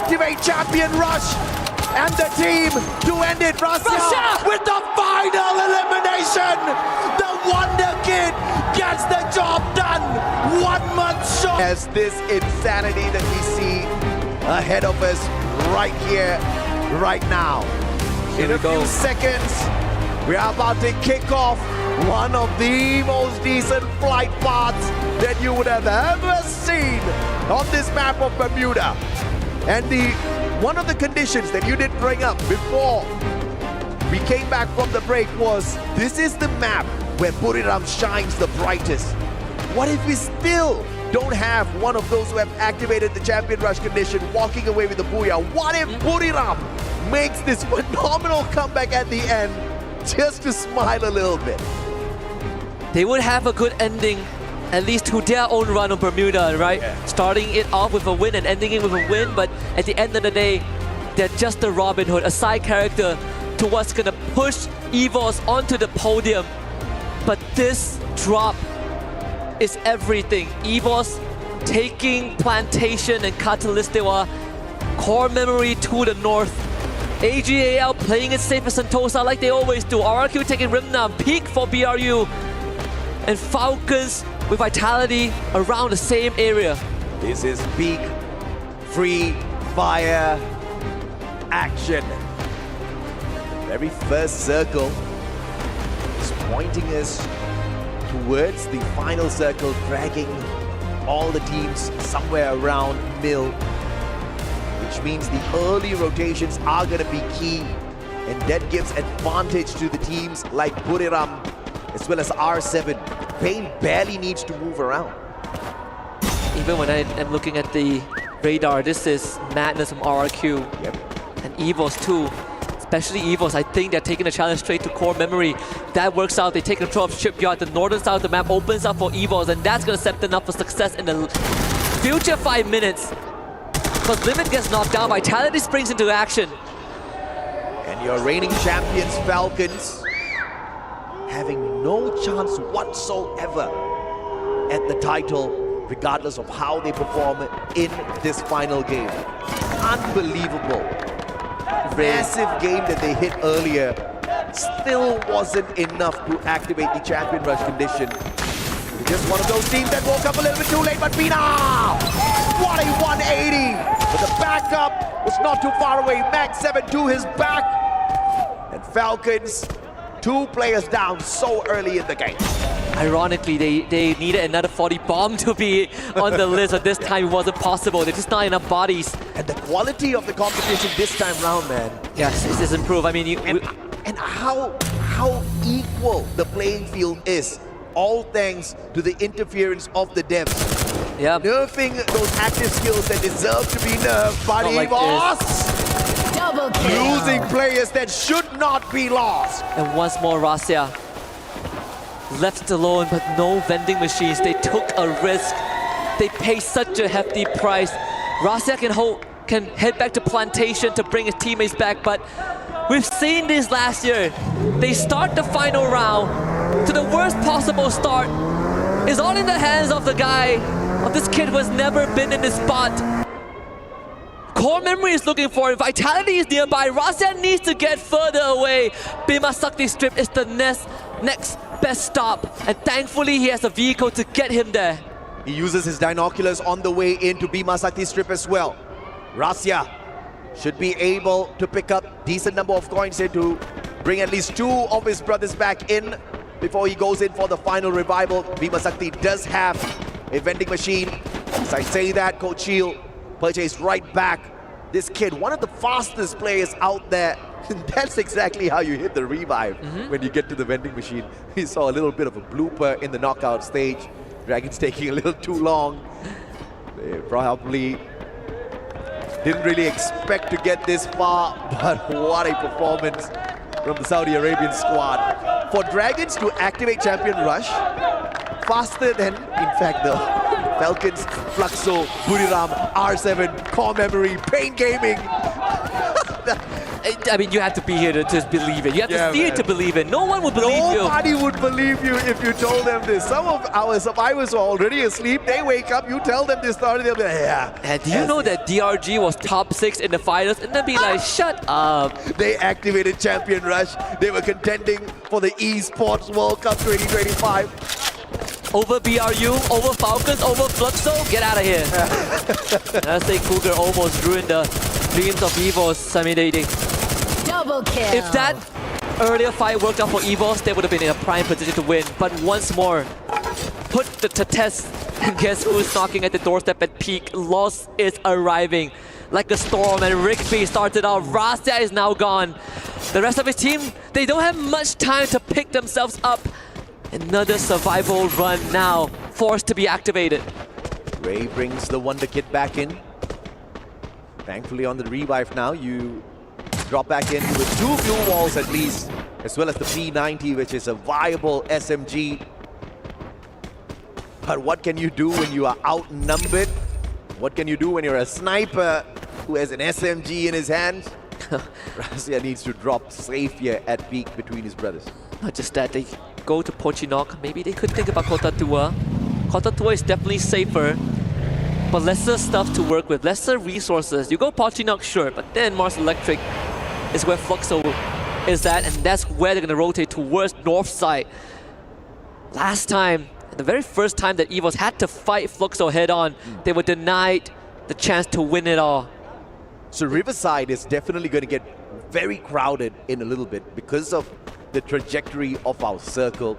activate Champion Rush and the team to end it. Russia with the final elimination. The Wonder Kid gets the job done. 1 month short. As this insanity that we see ahead of us right here, right now. In a few seconds, we are about to kick off one of the most decent flight paths that you would have ever seen on this map of Bermuda. And one of the conditions that you did bring up before we came back from the break was, this is the map where Buriram shines the brightest. What if we still don't have one of those who have activated the Champion Rush condition walking away with the Booyah? What if Buriram makes this phenomenal comeback at the end just to smile a little bit? They would have a good ending, at least to their own run on Bermuda, right? Yeah. Starting it off with a win and ending it with a win, but at the end of the day, they're just a Robin Hood, a side character to what's gonna push EVOS onto the podium. But this drop is everything. EVOS taking Plantation and Catalystewa, core memory to the north. AGAL playing it safe for Sentosa like they always do. RRQ taking Rimnam, peak for BRU. And Falcons with Vitality around the same area. This is peak free fire action. The very first circle is pointing us towards the final circle, dragging all the teams somewhere around mill, which means the early rotations are going to be key, and that gives advantage to the teams like Buriram as well as R7. Pain barely needs to move around. Even when I am looking at the radar, this is madness from RRQ. Yep. And EVOS too. Especially EVOS, I think they're taking the challenge straight to core memory. That works out, they take control of Shipyard. The northern side of the map opens up for EVOS, and that's going to set them up for success in the future 5 minutes. Because Limit gets knocked down, Vitality springs into action. And your reigning champions, Falcons, having no chance whatsoever at the title, regardless of how they perform in this final game. Unbelievable. Massive game that they hit earlier still wasn't enough to activate the Champion Rush condition. Just one of those teams that woke up a little bit too late, but Pina! What a 180! But the backup was not too far away. Max 7 to his back. And Falcons, 2 players down so early in the game. Ironically, they needed another 40 bomb to be on the list, but this time it wasn't possible. There's just not enough bodies. And the quality of the competition this time round, man. Yes, it's improved. I mean, and how equal the playing field is, all thanks to the interference of the devs. yeah. Nerfing those active skills that deserve to be nerfed, but Not like EVOS Double kill. losing players that should not be lost. And once more, Rasya left alone, but no vending machines. They took a risk. They paid such a hefty price. Rasya can head back to Plantation to bring his teammates back, but we've seen this last year. They start the final round to the worst possible start. It's all in the hands of the guy, of this kid who has never been in this spot. Core memory is looking for it. Vitality is nearby. Rasya needs to get further away. Bhima Sakti Strip is the next best stop. And thankfully, he has a vehicle to get him there. He uses his binoculars on the way into Bhima Sakti Strip as well. Rasya should be able to pick up decent number of coins here to bring at least 2 of his brothers back in before he goes in for the final revival. Bhima Sakti does have a vending machine. As I say that, Coach Shield purchased right back. This kid, one of the fastest players out there. That's exactly how you hit the revive when you get to the vending machine. We saw a little bit of a blooper in the knockout stage. Dragons taking a little too long. They probably didn't really expect to get this far, but what a performance from the Saudi Arabian squad. For Dragons to activate Champion Rush faster than, in fact, the Falcons, Fluxo, Buriram, R7, Core Memory, Pain Gaming. I mean, you have to be here to believe it. You have to see it to believe it. No one would believe you. Nobody would believe you if you told them this. Some of our survivors are already asleep. They wake up, you tell them this story, they'll be like, yeah. And do you know that DRG was top 6 in the finals? And then be like, shut up. They activated Champion Rush. They were contending for the Esports World Cup 2025. Over BRU, over Falcons, over Fluxo, get out of here. I say Cougar almost ruined the dreams of EVOS. I mean, Double kill. if that earlier fight worked out for EVOS, they would have been in a prime position to win. But once more, put to test, and guess who's knocking at the doorstep at peak? Loss is arriving like a storm, and Rigby started out. Rastia is now gone. The rest of his team, they don't have much time to pick themselves up. Another survival run now, forced to be activated. Ray brings the Wonder Kid back in. Thankfully on the revive now, you drop back in with 2 blue walls at least, as well as the P90, which is a viable SMG. But what can you do when you are outnumbered? What can you do when you're a sniper who has an SMG in his hands? Razia needs to drop safe here at peak between his brothers. Not just that, they go to Pochinok. Maybe they could think about Kota Tua. Kota Tua is definitely safer, but lesser stuff to work with, lesser resources. You go Pochinok, sure, but then Mars Electric is where Fluxo is at, and that's where they're going to rotate towards north side. Last time, the very first time that EVOS had to fight Fluxo head-on, they were denied the chance to win it all. So Riverside is definitely going to get very crowded in a little bit because of the trajectory of our circle.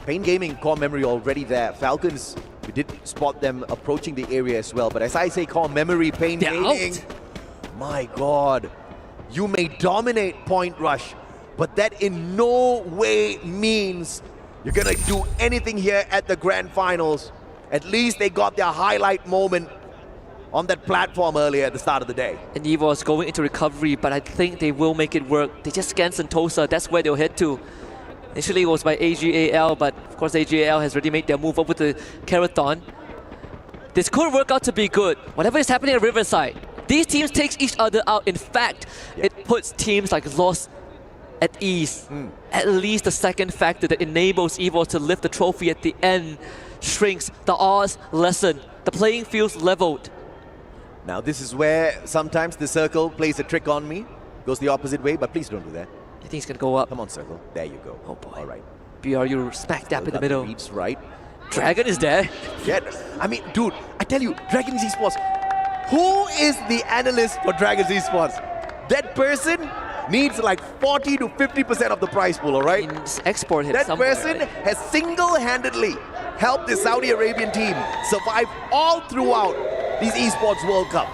Pain Gaming core memory already there. Falcons, we did spot them approaching the area as well. But as I say, core memory, Pain Gaming, my God, you may dominate Point Rush, but that in no way means you're gonna do anything here at the grand finals. At least they got their highlight moment on that platform earlier at the start of the day. And EVOS going into recovery, but I think they will make it work. They just scanned Sentosa, that's where they'll head to. Initially it was by AGAL, but of course AGAL has already made their move over to Kerathon. This could work out to be good. Whatever is happening at Riverside, these teams take each other out. In fact, it puts teams like Lost at ease. At least the second factor that enables EVOS to lift the trophy at the end shrinks. The odds lessen. The playing field's leveled. Now this is where sometimes the circle plays a trick on me. Goes the opposite way, but please don't do that. I think he's gonna go up. Come on, circle. There you go. Oh boy. All right. BRU smack dab in the middle. Reads right. Dragon is there. Yeah. I mean, dude, I tell you, Dragon's Esports. Who is the analyst for Dragon's Esports? That person needs like 40 to 50% of the prize pool, all right? Export him That somewhere, person right? has single-handedly helped the Saudi Arabian team survive all throughout these Esports World Cup.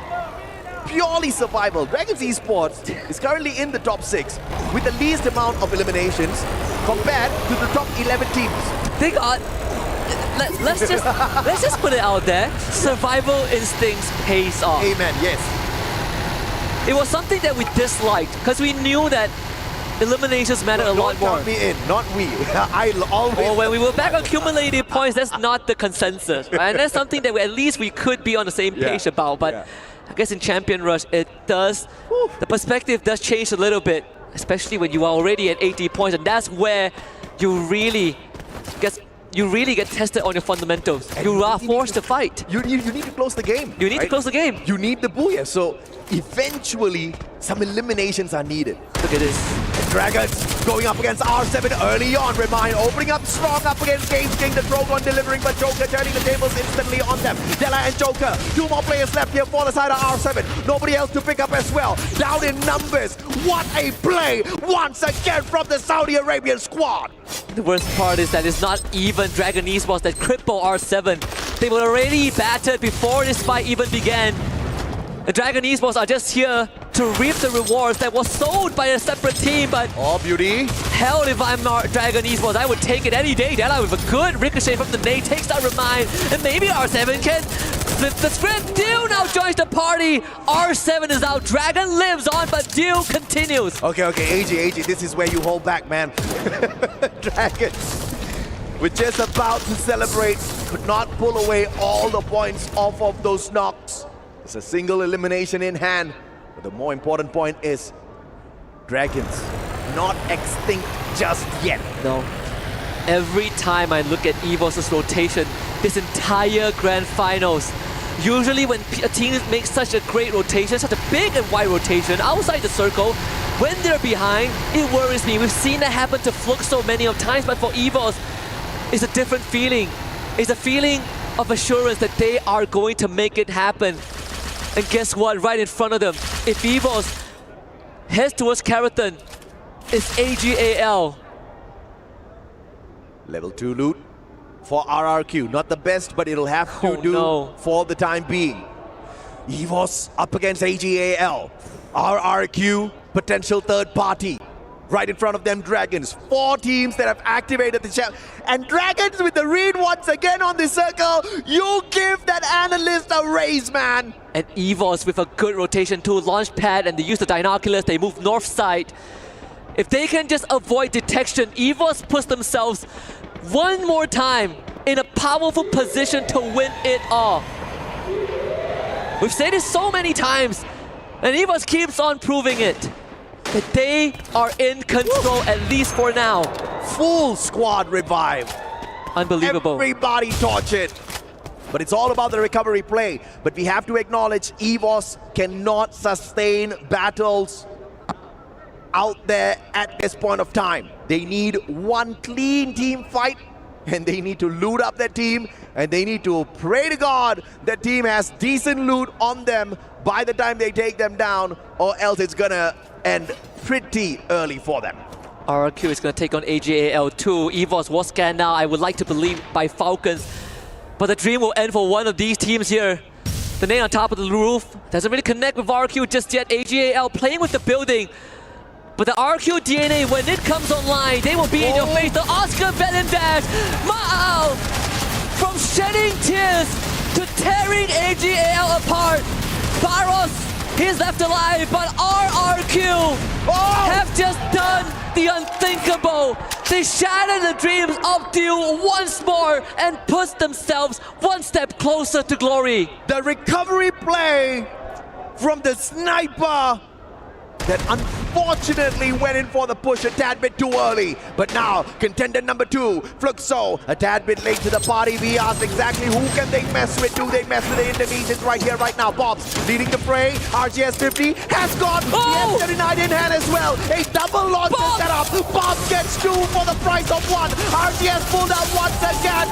Purely survival. Dragons Esports is currently in the top 6 with the least amount of eliminations compared to the top 11 teams. They got... Let's just put it out there. Survival instincts pays off. Amen, yes. It was something that we disliked because we knew that eliminations mattered a lot more. Don't count me in, not we. I'll always... Or when we were back on cumulative points, that's not the consensus, right? And that's something that at least we could be on the same page about. But I guess in Champion Rush, it does... The perspective does change a little bit, especially when you are already at 80 points, and that's where you really get tested on your fundamentals. And you are forced to fight. You need to close the game. You need to close the game. You need the booyah. So eventually, some eliminations are needed. Look at this. Dragons going up against R7 early on. Remind opening up strong up against Games King. The Drogon delivering, but Joker turning the tables instantly on them. Della and Joker. 2 more players left here for the side of R7. Nobody else to pick up as well. Down in numbers. What a play once again from the Saudi Arabian squad. The worst part is that it's not even Dragon Esports that cripple R7. They were already battered before this fight even began. The Dragon Esports are just here to reap the rewards that was sold by a separate team, but oh, beauty. Hell, if I'm not Dragon Esports, I would take it any day. Della with a good ricochet from the nade, takes that remind, and maybe R7 can flip the script. Deal now joins the party. R7 is out, Dragon lives on, but Deal continues. Okay, AG, this is where you hold back, man. Dragon, we're just about to celebrate. Could not pull away all the points off of those knocks. It's a single elimination in hand. But the more important point is Dragons, not extinct just yet. No. Every time I look at EVOS' rotation, this entire grand finals, usually when a team makes such a great rotation, such a big and wide rotation outside the circle, when they're behind, it worries me. We've seen that happen to Flux so many of times, but for EVOS, it's a different feeling. It's a feeling of assurance that they are going to make it happen. And guess what? Right in front of them, if EVOS heads towards Karathon, it's AGAL. Level 2 loot for RRQ. Not the best, but it'll have to do for the time being. EVOS up against AGAL. RRQ, potential third party. Right in front of them, Dragons. 4 teams that have activated the chat. And Dragons with the read once again on the circle. You give that analyst a raise, man. And EVOS with a good rotation too. Launch pad, and they use the binoculars. They move north side. If they can just avoid detection, EVOS puts themselves one more time in a powerful position to win it all. We've said this so many times, and EVOS keeps on proving it. That they are in control, at least for now. Full squad revive. Unbelievable. Everybody tortured. But it's all about the recovery play. But we have to acknowledge EVOS cannot sustain battles out there at this point of time. They need one clean team fight, and they need to loot up their team, and they need to pray to God that team has decent loot on them by the time they take them down, or else it's gonna end pretty early for them. RRQ is going to take on AGAL2. EVOS was scanned now, I would like to believe, by Falcons. But the dream will end for one of these teams here. The name on top of the roof doesn't really connect with RRQ just yet. AGAL playing with the building. But the RQ DNA, when it comes online, they will be in your face. The Oscar Bellendash, Ma'au, from shedding tears to tearing AGAL apart. Baros, he's left alive, but RRQ have just done the unthinkable. They shatter the dreams of Deal once more and push themselves one step closer to glory. The recovery play from the sniper that unfortunately went in for the push a tad bit too early. But now, contender number 2, Fluxo, a tad bit late to the party. We asked exactly who can they mess with. Do they mess with the Indonesians right here, right now? Bobs leading the fray. RGS 50 has gone. Oh! The F-39 in hand as well. A double launcher set up. Bobs gets 2 for the price of 1. RGS pulled out once again.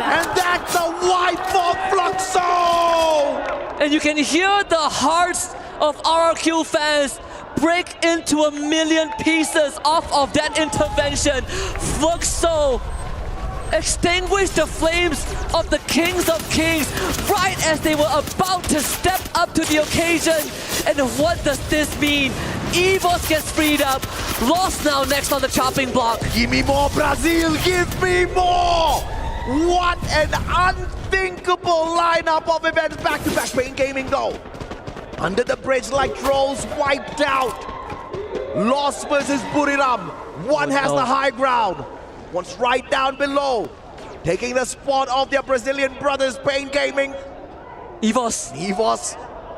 And that's a wipe for Fluxo! And you can hear the hearts of RRQ fans break into a million pieces off of that intervention. Fluxo extinguished the flames of the Kings of Kings right as they were about to step up to the occasion. And what does this mean? EVOS gets freed up. Lost now next on the chopping block. Give me more, Brazil! Give me more! What an unthinkable lineup of events. Back-to-back Pain Gaming though. Under the bridge like trolls, wiped out. Lost versus Buriram. One has the high ground. One's right down below. Taking the spot of their Brazilian brothers, Pain Gaming. EVOS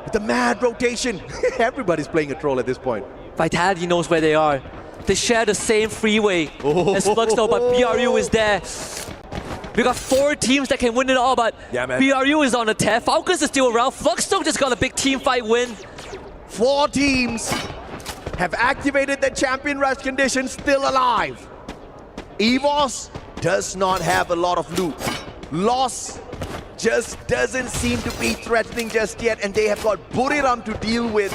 with the mad rotation. Everybody's playing a troll at this point. Vitality knows where they are. They share the same freeway as Fluxo, but BRU is there. We got 4 teams that can win it all, but BRU is on a tear. Falcons is still around. Fluxo just got a big team fight win. 4 teams have activated the champion rush condition, still alive. EVOS does not have a lot of loot. Loss just doesn't seem to be threatening just yet, and they have got Buriram to deal with.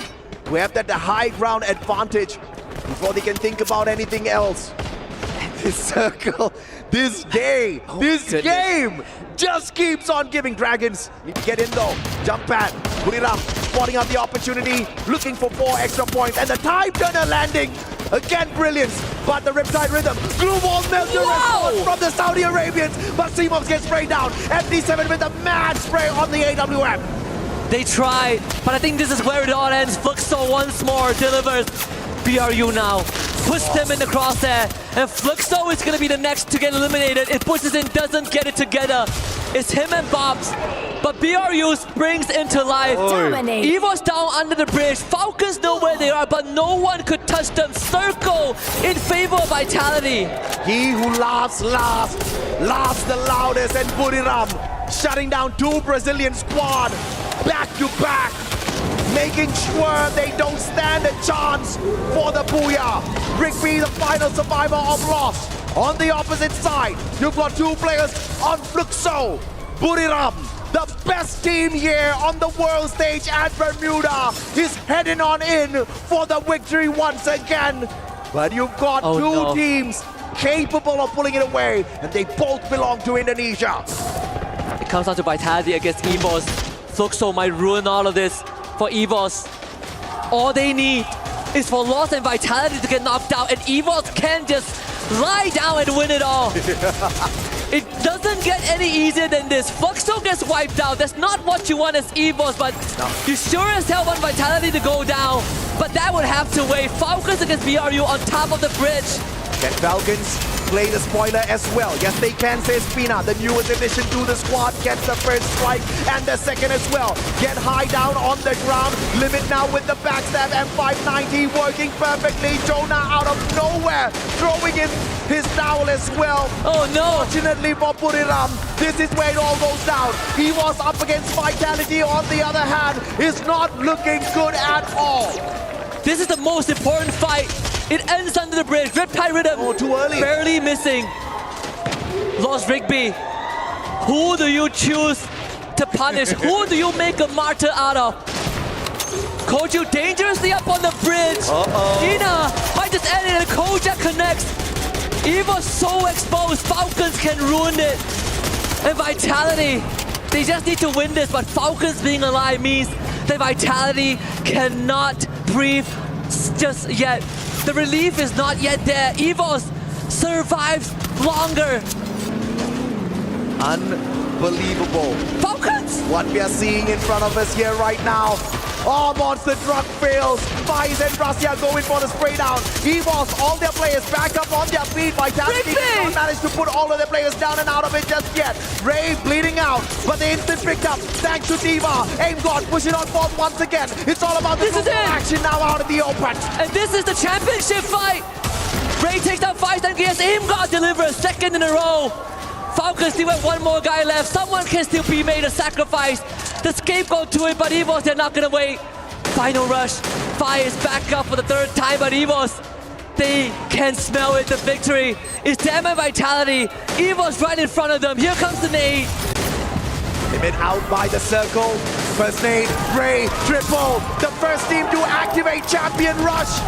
We have that high ground advantage before they can think about anything else. This circle, this day, this game just keeps on giving. Dragons need to get in though. Jump pad, Buriram spotting out the opportunity, looking for 4 extra points, and the time turner landing. Again, brilliance, but the Riptide Rhythm. Glue wall melter from the Saudi Arabians, but Seamox gets sprayed down. FD7 with a mad spray on the AWM. They tried, but I think this is where it all ends. Fluxo once more delivers. BRU now push them in the crosshair, and Fluxo is going to be the next to get eliminated. If Pushes in doesn't get it together, it's him and Bobs But BRU springs into life. Dominate. EVOS down under the bridge. Falcons know where they are, but no one could touch them. Circle in favor of Vitality. He who laughs last, laughs the loudest, and Buriram shutting down two Brazilian squad back to back, making sure they don't stand a chance for the Booyah. Rigby, the final survivor of loss. On the opposite side, you've got two players on Fluxo. Buriram, the best team here on the world stage at Bermuda, is heading on in for the victory once again. But you've got two teams capable of pulling it away, and they both belong to Indonesia. It comes down to Vitality against EVOS. Fluxo might ruin all of this for EVOS. All they need is for Lost and Vitality to get knocked out, and EVOS can just lie down and win it all. It doesn't get any easier than this. Fluxo gets wiped out. That's not what you want as EVOS, but you sure as hell want Vitality to go down. But that would have to wait. Falcons against BRU on top of the bridge. Can Falcons play the spoiler as well? Yes, they can, says Spina. The newest addition to the squad gets the first strike and the second as well. Get high down on the ground. Limit now with the backstab and 590 working perfectly. Jonah out of nowhere throwing in his towel as well. Oh no! Fortunately for Buriram, this is where it all goes down. He was up against Vitality on the other hand. Is not looking good at all. This is the most important fight. It ends under the bridge. Riptide Rhythm. Oh, too early. Barely missing. Lost Rigby. Who do you choose to punish? Who do you make a martyr out of? Koju dangerously up on the bridge. Ina might just end it and Koja connects. EVOS so exposed. Falcons can ruin it. And Vitality, they just need to win this, but Falcons being alive means that Vitality cannot breathe just yet. The relief is not yet there. EVOS survives longer. Unbelievable. Falcons! What we are seeing in front of us here right now. Oh, Monster Truck fails. Vice and Russia going for the spray down. EVOS, all their players back up on their feet. Vitality did not manage to put all of their players down and out of it just yet. Ray bleeding out, but the instant picked up thanks to Diva. Aim God pushing on forth once again. It's all about the action now out of the open. And this is the championship fight. Ray takes down Vice and Gears. Aim God delivers second in a row. Falcons still have one more guy left. Someone can still be made a sacrifice. The scapegoat to it, but EVOS, they're not gonna wait. Final rush. Fire is back up for the third time, but EVOS, they can smell it. The victory is damn and Vitality. EVOS right in front of them. Here comes the nade. They've been out by the circle. First nade, Ray, triple. The first team to activate Champion Rush.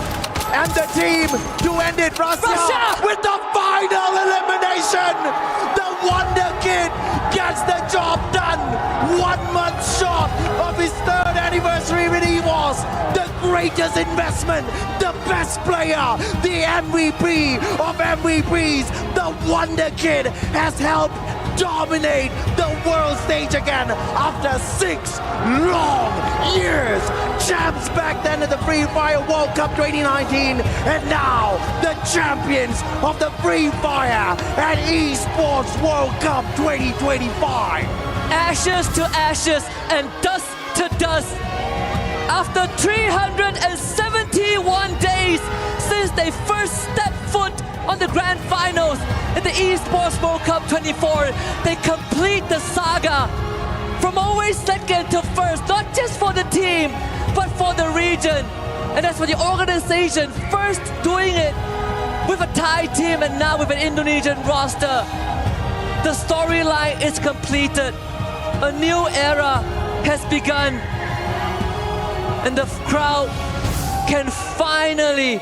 And the team to end it, Russia with the final elimination. The Wonder Kid gets the job done. 1 month short of his third anniversary with EVOS. The greatest investment, the best player, the MVP of MVPs. The Wonder Kid has helped dominate the world stage again after 6 long years. Champs back then at the Free Fire World Cup 2019, and now the champions of the Free Fire and Esports World Cup 2025. Ashes to ashes and dust to dust. After 371 days since they first stepped foot on the grand finals in the Esports World Cup 24, they complete the saga from always second to first, not just for the team, but for the region. And that's for the organization, first doing it with a Thai team and now with an Indonesian roster. The storyline is completed. A new era has begun. And the crowd can finally